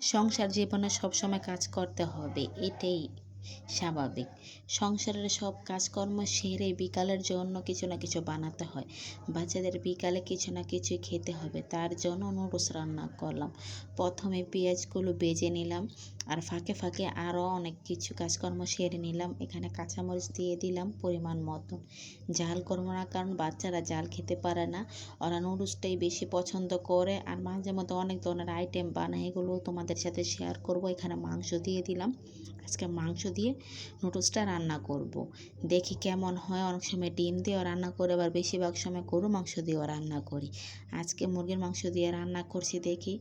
সংসার জীবনে সবসময় কাজ করতে হবে, এটাই স্বাভাবিক। সংসারের সব কাজকর্ম সেরে বিকালের জন্য কিছু না কিছু বানাতে হয়। বাচ্চাদের বিকালে কিছু না কিছু খেতে হবে, তার জন্য নুডলস রান্না করলাম। প্রথমে পেঁয়াজগুলো বেজে নিলাম, আর ফাঁকে ফাঁকে আরও অনেক কিছু কাজকর্ম সেরে নিলাম। এখানে কাঁচামরিচ দিয়ে দিলাম পরিমাণ মতন। ঝাল করবো না, কারণ বাচ্চারা ঝাল খেতে পারে না, ওরা নুডলসটাই বেশি পছন্দ করে। আর মাঝে মধ্যে অনেক ধরনের আইটেম বানায়, এগুলো তোমাদের সাথে শেয়ার করব। এখানে মাংস দিয়ে দিলাম, আজকে মাংস দিয়ে নুডলসটা রান্না করব। দেখি কেমন হয়। অনেক সময় ডিম দিয়েও রান্না করে, আবার বেশিরভাগ সময় গরু মাংস দিয়েও রান্না করি। আজকে মুরগির মাংস দিয়ে রান্না করছি, দেখি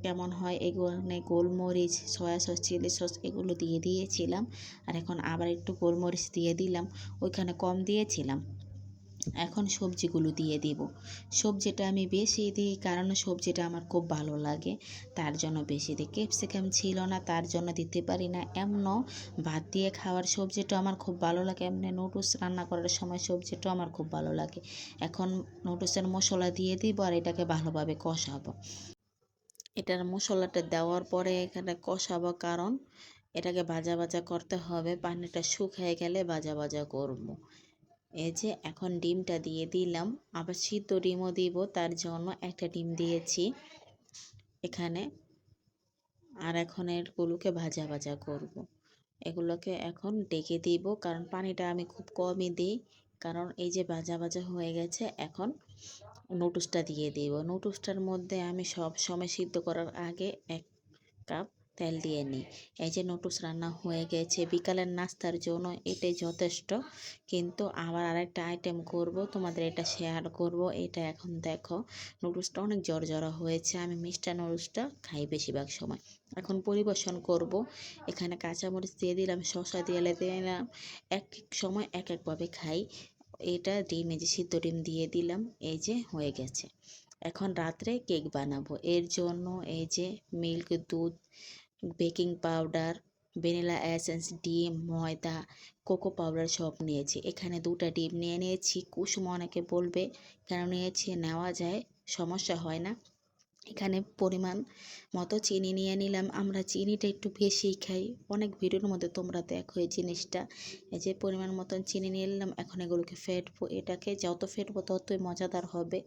কেমন হয়। এগুলো গোলমরিচ, সয়া সস, চিলি সস এগুলো দিয়ে দিয়েছিলাম, আর এখন আবার একটু গোলমরিচ দিয়ে দিলাম, ওইখানে কম দিয়েছিলাম। এখন সবজিগুলো দিয়ে দিব। সবজিটা আমি বেশি দিই, কারণ সবজিটা আমার খুব ভালো লাগে, তার জন্য বেশি দিই। ক্যাপসিকাম ছিল না, তার জন্য দিতে পারি না। এমনও ভাত দিয়ে খাওয়ার সবজিটা আমার খুব ভালো লাগে, এমনি নুডলস রান্না করার সময় সবজিটাও আমার খুব ভালো লাগে। এখন নুডলসের মশলা দিয়ে দিব, আর এটাকে ভালোভাবে কষাবো। এটার মশলাটা দেওয়ার পরে এখানে কষাবো, কারণ এটাকে ভাজা ভাজা করতে হবে। পানিটা শুকিয়ে গেলে ভাজা ভাজা করবো। এই যে এখন ডিমটা দিয়ে দিলাম, আবার সিদ্ধ ডিমও দিব, তার জন্য একটা ডিম দিয়েছি এখানে। আর এখন এগুলোকে ভাজা ভাজা করব। এগুলোকে এখন ডেকে দিব, কারণ পানিটা আমি খুব কমই দিই, কারণ এই যে ভাজা ভাজা হয়ে গেছে। এখন নুডলসটা দিয়ে দিব। নুডলসটার মধ্যে আমি সব সময় সিদ্ধ করার আগে 1 কাপ তেল দিয়ে নিই। এই যে নুডলস রান্না হয়ে গেছে, বিকালের নাস্তার জন্য এটাই যথেষ্ট। কিন্তু আবার আরেকটা আইটেম করব, তোমাদের এটা শেয়ার করব। এটা এখন দেখো, নুডলসটা অনেক জড়জড়া হয়েছে। আমি মিষ্টি নুডলসটা খাই বেশিরভাগ সময়। এখন পরিবেশন করব। এখানে কাঁচামরিচ দিয়ে দিলাম, শসা দিয়ে দিলাম। এক এক সময় এক একভাবে খাই। এটা ডিম, এই যে সিদ্ধ ডিম দিয়ে দিলাম। এই যে হয়ে গেছে। এখন রাত্রে কেক বানাবো। এর জন্য এই যে মিল্ক, দুধ, বেকিং পাউডার, ভ্যানিলা এসেন্স, ডিম, ময়দা, কোকো পাউডার সব নিয়েছি। এখানে 2টা ডিম নিয়ে নিয়েছি। কুসুম অনেকে বলবে কেন নিয়েছি, নেওয়া যায়, সমস্যা হয় না। এখানে পরিমাণ মতো চিনি নিয়ে নিলাম। আমরা চিনিটা একটু বেশিই খাই, অনেক ভিডিওর মধ্যে তোমরা দেখো এই জিনিসটা। এই যে পরিমাণ মতন চিনি নিয়ে নিলাম। এখন এগুলোকে ফেটবো। এটাকে যত ফেটবো ততই মজাদার হবে।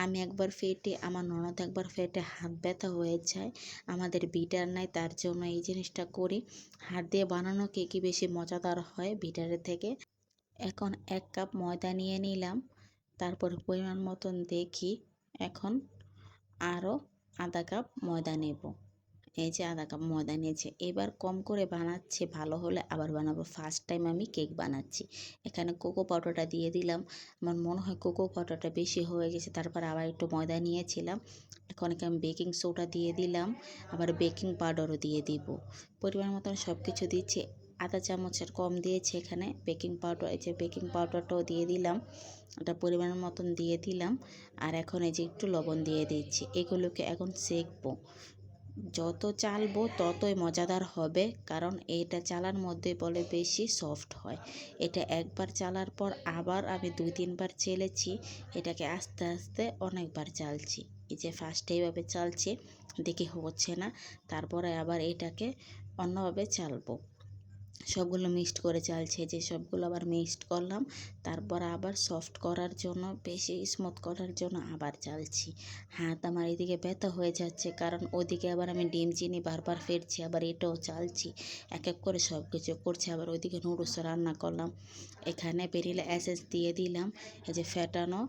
আমি একবার ফেটে, আমার ননদ একবার ফেটে হাত ব্যথা হয়ে যায়। আমাদের বিটার নাই, তার জন্য এই জিনিসটা করি। হাত দিয়ে বানানো কেকই বেশি মজাদার হয় বিটারের থেকে। এখন 1 কাপ ময়দা নিয়ে নিলাম, তারপরে পরিমাণ মতন দেখি এখন আরও আধা কাপ ময়দা নেব। এই যে আধা কাপ ময়দা নিয়েছি। এবার কম করে বানাচ্ছি, ভালো হলে আবার বানাবো। ফার্স্ট টাইম আমি কেক বানাচ্ছি। এখানে কোকো পাউডারটা দিয়ে দিলাম। আমার মনে হয় কোকো পাউডারটা বেশি হয়ে গেছে, তারপর আবার একটু ময়দা নিয়েছিলাম। এখন আমি বেকিং সোডা দিয়ে দিলাম, আবার বেকিং পাউডারও দিয়ে দিব। পরিমাণ মতন সব কিছু দিচ্ছি। আধা চামচের কম দিয়েছি এখানে বেকিং পাউডার। এই যে বেকিং পাউডারটাও দিয়ে দিলাম, এটা পরিমাণ মতন দিয়ে দিলাম। আর এখন এই যে একটু লবণ দিয়ে দিচ্ছি। এগুলোকে এখন সেঁকবো। যত চালবো ততই মজাদার হবে, কারণ এটা চালার মধ্যে বলে বেশি সফট হয়। এটা একবার চালার পর আবার আমি 2-3 বার চেলেছি। এটাকে আস্তে আস্তে অনেকবার চালছি। এই যে ফার্স্টে এইভাবে চালছি, দেখি হচ্ছে না, তারপরে আবার এটাকে অন্যভাবে চালবো। সবগুলো মিক্সড করে চালছে, যে সবগুলো আবার মিক্সড করলাম। তারপর আবার সফট করার জন্য, বেশি স্মুথ করার জন্য আবার চালছি। হাত আমার এদিকে ব্যথা হয়ে যাচ্ছে, কারণ ওদিকে আবার আমি ডিম চিনি বারবার ফেটছি, আবার এটাও চালছি। এক এক করে সব কিছু করছি। আবার ওইদিকে নুডলস রান্না করলাম। এখানে ভ্যানিলা এসেন্স দিয়ে দিলাম, এই যে ফেটানো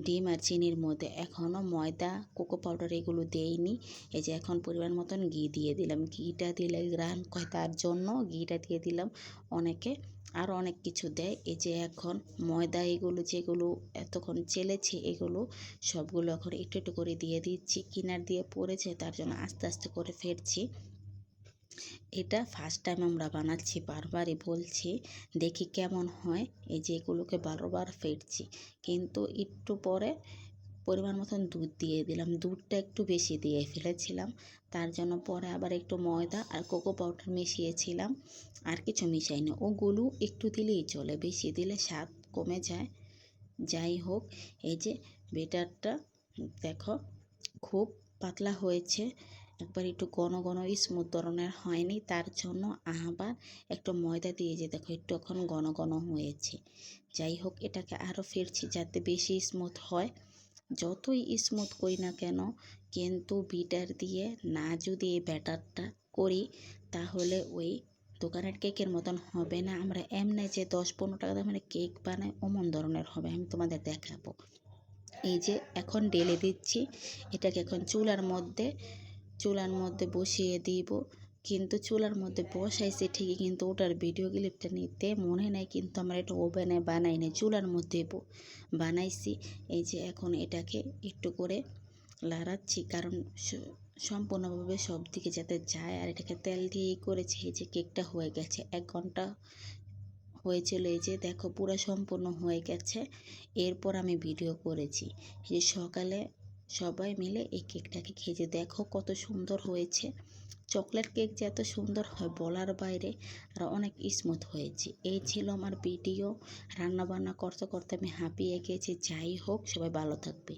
ডিম আর চিনির মধ্যে। এখনও ময়দা, কোকো পাউডার এগুলো দেইনি। এই যে এখন পরিমাণ মতন ঘি দিয়ে দিলাম। ঘিটা দিলে গ্রান কয়, তার জন্য ঘিটা দিয়ে দিলাম। অনেকে আরও অনেক কিছু দেয়। এই যে এখন ময়দা এগুলো যেগুলো এতক্ষণ চেলেছি, এগুলো সবগুলো এখন একটু একটু করে দিয়ে দিচ্ছি। কিনার দিয়ে পড়েছে, তার জন্য আস্তে আস্তে করে ফেটছি। এটা ফার্স্ট টাইম আমরা বানাচ্ছি, বারবারই বলছি, দেখি কেমন হয়। এই যে এগুলোকে বারবার ফেটছি, কিন্তু একটু পরে পরিমাণ মতন দুধ দিয়ে দিলাম। দুধটা একটু বেশি দিয়ে ফেলেছিলাম, তার জন্য পরে আবার একটু ময়দা আর কোকো পাউডার মিশিয়েছিলাম। আর কিছু মিশাইনি। ওগুলো একটু দিলেই চলে, বেশি দিলে স্বাদ কমে যায়। যাই হোক, এই যে বেটারটা দেখো খুব পাতলা হয়েছে। একবার একটু ঘন ঘন স্মুথ ধরনের হয়নি, তার জন্য আবার একটু ময়দা দিয়ে যে দেখো একটু এখন ঘন ঘন হয়েছে। যাই হোক, এটাকে আরও ফিরছি যাতে বেশি স্মুথ হয়। যতই স্মুথ করি না কেন, কিন্তু বিটার দিয়ে না যদি এই ব্যাটারটা করি, তাহলে ওই দোকানের কেকের মতন হবে না। আমরা এমনি যে 10-15 টাকা দামের কেক বানাই অমন ধরনের হবে, আমি তোমাদের দেখাবো। এই যে এখন ঢেলে দিচ্ছি, এটাকে এখন চুলার মধ্যে বসিয়ে দিব। কিন্তু চুলার মধ্যে বসাইছি ঠিকই, কিন্তু ওটার ভিডিও ক্লিপটা নিতে মনে নাই, কিন্তু আমরা এটা ওভেনে বানাই না, চুলার মধ্যে বানাইছি। এই যে এখন এটাকে একটু করে লাড়াচ্ছি, কারণ সম্পূর্ণভাবে সব দিকে যাতে যায়। আর এটাকে তেল দিয়েই করেছি। এই যে কেকটা হয়ে গেছে, 1 ঘন্টা হয়েছিল। এই যে দেখো পুরো সম্পূর্ণ হয়ে গেছে। এরপর আমি ভিডিও করেছি, এই যে সকালে সবাই মিলে এই কেকটাকে খেয়ে দেখো কত সুন্দর হয়েছে। চকলেট কেক যে এত সুন্দর হয় বলার বাইরে, আর অনেক স্মুথ হয়েছে। এই ছিল আমার ভিডিও। রান্না বান্না করতে করতে আমি হাঁপিয়ে গেছি। যাই হোক, সবাই ভালো থাকবে।